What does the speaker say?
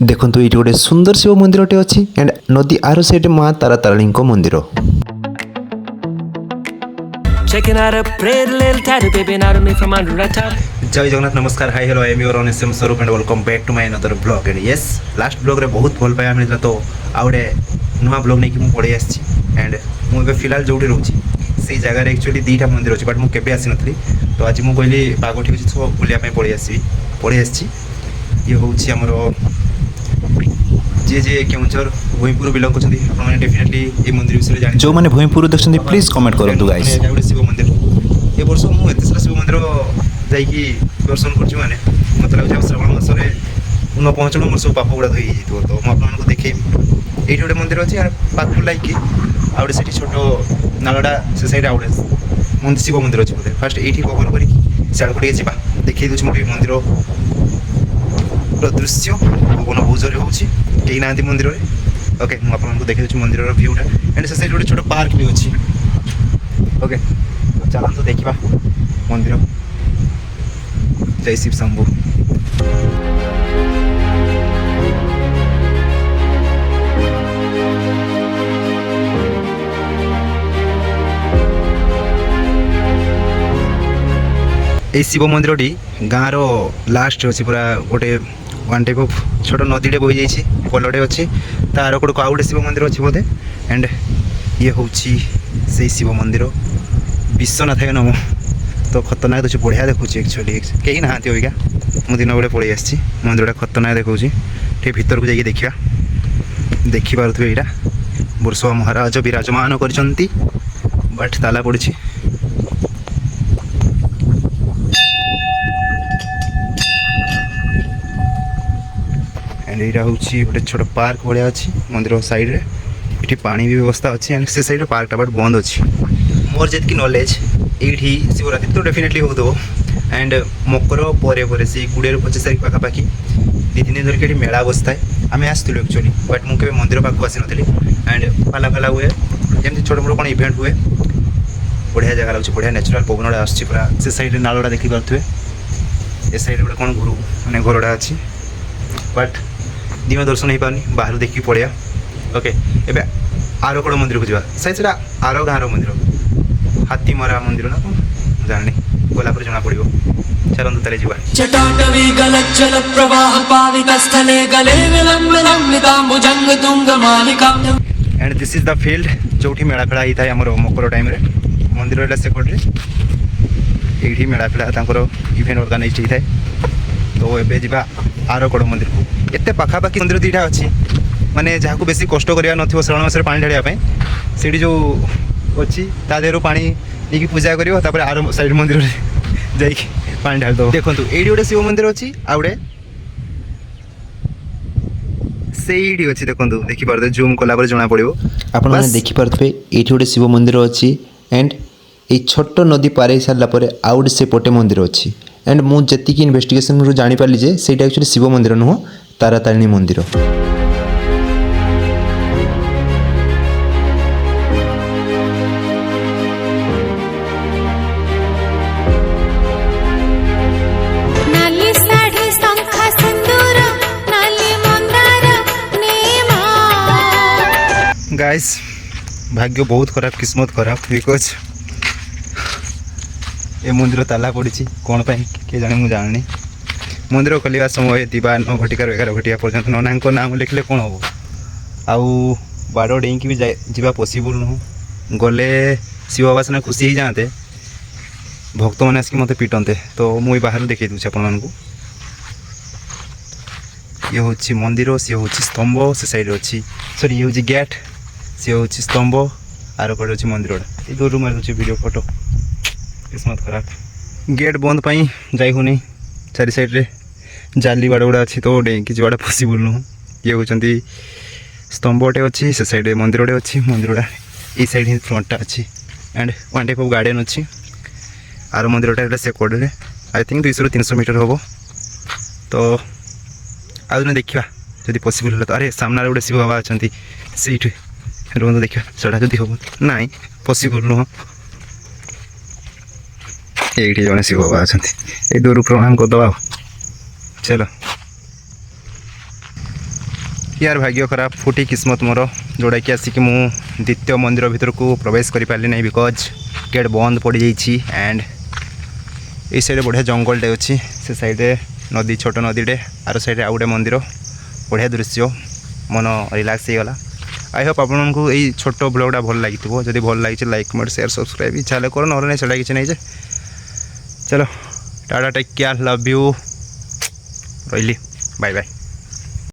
देखो ये गोटे सुंदर शिव मंदिरटे अच्छी एंड नदी आर साइड माँ तारा तारिणी मंदिर। Checking out a prayer little tatty baby not me from under that top. जय जगन्नाथ नमस्कार hi hello I am your Aneshwar Swarup and welcome back to my another blog and yes last blog रे बहुत भल पाया मिलता तो आउ गोटे नुआ ब्लॉग नहीं कि मुझे पड़े आसी एंड मुझे फिलहाल जो रोचे से जगह एक्चुअली दुईटा मंदिर अच्छे बट मुझे आसी नी तो आज मुझे कहली पाग ठीक अच्छे सब बुलाया पड़े आसी ये हूँ आमर जी जी केउंझर भूईपुर बिलंग करते आपने डेफिनेटली ये मंदिर विषय जान जो मैंने भूईपुर देखते प्लीज कमेंट करूँ गाइस गोटे शिव मंदिर ये वर्ष मुझे सारा शिव मंदिर जाकि दर्शन कर माने मत लगे श्रावण मासरे न पहुँचू मोर सब पाप गुड़ा धोई तो मुझे देखे ये गोटे मंदिर अच्छे पाख लाइक आउे से छोट नालटा से सैड आउे शिव मंदिर अच्छे बोलते फास्ट ये कवर कर जा देखिए दूसरी मोटे मंदिर दृश्य पवन बहुत जोर कहीं ना मंदिर में ओके मुझे देखी मंदिर भ्यूटा एंड से गोटे छोट पार्क भी अच्छी ओके चलते देखा मंदिर जय शिव शंभु। ये शिव मंदिर टी गाँव लास्ट अच्छी पूरा गोटे वन टाइप ऑफ छोट नदीटे बही जाइए पलटे अच्छी तार कड़क आउ गोटे शिव मंदिर अच्छे बोधे एंड ये हूँ से शिव मंदिर विश्वनाथ नम तो खतरनाक देखिए बढ़िया देखुची एक्चुअली कहीं ना अबिका मुझे दिन बेले पड़े आसी मंदिर खतरनाक देखा ठीक भर को जाइए देखा देखिपे यहाँ बुरसवा महाराज विराजमान कर बट ताला पड़ी एंड यहाँ हूँ गोटे छोट पार्क भाया अच्छी मंदिर साइड रे ये पानी भी व्यवस्था अच्छी एंड से साइड पार्कटा बट बंद अच्छी मोर जी नॉलेज ये शिवरात्रि तो डेफिनेटली हो एंड मकर पर से 20-25 तारीख पाखापाखि 2-3 दिन धरिक ये मेला बसता है आम आसलु एक्चुअली बट मुझे मंदिर पाक आसी नी एंड पाला फाला हुए जमी छोट मोट कौन इभेंट हुए बढ़िया जगह लगे बढ़िया नेचुराल पवन गुड़ा आस पूरा से साइड नालटा देखिपे ए साइड गोटे कौन गुरु मैंने घरटा अच्छी बट दिन दर्शन हो पानी बाहर देखिए पड़िया ओके एबे आर कौन मंदिर को जावा शायद से आर गाँव मंदिर हाथीमरा मंदिर ना कौन जानी गलापर जना पड़ो चलते ताले जा चटाटवी गलज्जल प्रवाह पावितस्थले गले विलंबिताम्बुजंग तुंग मालिकां and this is the field जो मेला फेला होता है आम मकर टाइम मंदिर सेपटे ये मेला फेला इभेंट ऑर्गेनाइज होता है तो ये जा आर कड़ मंदिर को एत पाखापाखि मंदिर दुईटा अच्छी माने जहाँ को बेसी कष्ट करा न श्रावण मास पानी ढाड़ा से जो अच्छी देहर पा नहीं पूजा कर आर साइड मंदिर जाकि पानी ढाल दो देखो ये गोटे शिव मंदिर अच्छी आउे से अच्छी देखो देखिपे जूम कला जना पड़ो आप देखिपे ये गोटे शिव मंदिर अच्छी एंड ये छोट नदी पार सारापर आउ गोटे से पटे मंदिर अच्छी एंड मुझे जी इन्वेस्टिगेशन जानीपारी जे से एक्चुअली शिव मंदिर नुह तारा तारिणी मंदिर। गाइस भाग्य बहुत खराब किस्मत खराब बिकज ये मंदिर ताला पड़ी कौन किए जाने मुझे जाननी मंदिर खोलिया समय दिवा 9 घटिकार 11 घटिया पर्यंत नना नाम लिखले कौन हम आउ बाड़ डेई भी जा पॉसिबल नुह गले शिव बाबा सिना खुशी ही जाते भक्त मैंने आसिक मत पिटंते तो मुझे बाहर देखी दूसरी आपण ये हूँ मंदिर सी हूँ स्तंभ से साइड अच्छी सॉरी ये हूँ गेट सी हूँ स्तंभ आर कड़े अच्छी मंदिर ये दूर मार दूसरी वीडियो फोटो किस्मत खराब गेट बंद पाई जाई होनी चारि साइड रे जाली बाड़ गुड़ा अच्छी तो डेंकी जावाटा पॉसिबल नुह ये होती स्तंभटे अच्छी से साइड मंदिरटे अच्छी मंदिर ये साइड ही फ्रंटा अच्छी and one type of garden अच्छी आर मंदिरटा से कड़े आई थिंक 200-300 मीटर हम तो आज देखा जब पॉसिबल है तो अरे सामने गोटे शिव बाबा अच्छा से रुहतु देखा चढ़ा जदि हम ना पॉसिबल नुह ये जड़े शिव बाबा अच्छा ये दूर प्रणाम करदे चलो यार भाग्य खराब फुटी किस्मत मोर जोड़ा कि आसिक मु द्वितीय मंदिर भीतर को प्रवेश कर पारे ना बिकज गेट बंद पड़ जाइए एंड ये साइड बढ़िया जंगलटे अच्छी से साइड नदी छोट नदीटे आर साइड आउ गोटे मंदिर बढ़िया दृश्य मन रिलैक्स हो गला। आई होप आपको यही छोट ब्लॉगटा भल लगी जब भल लगी लाइक कमेंट शेयर सब्सक्राइब इच्छा कर ना नहीं चला किसी नहीं जे चलो tata take care love you रही बाय बाय।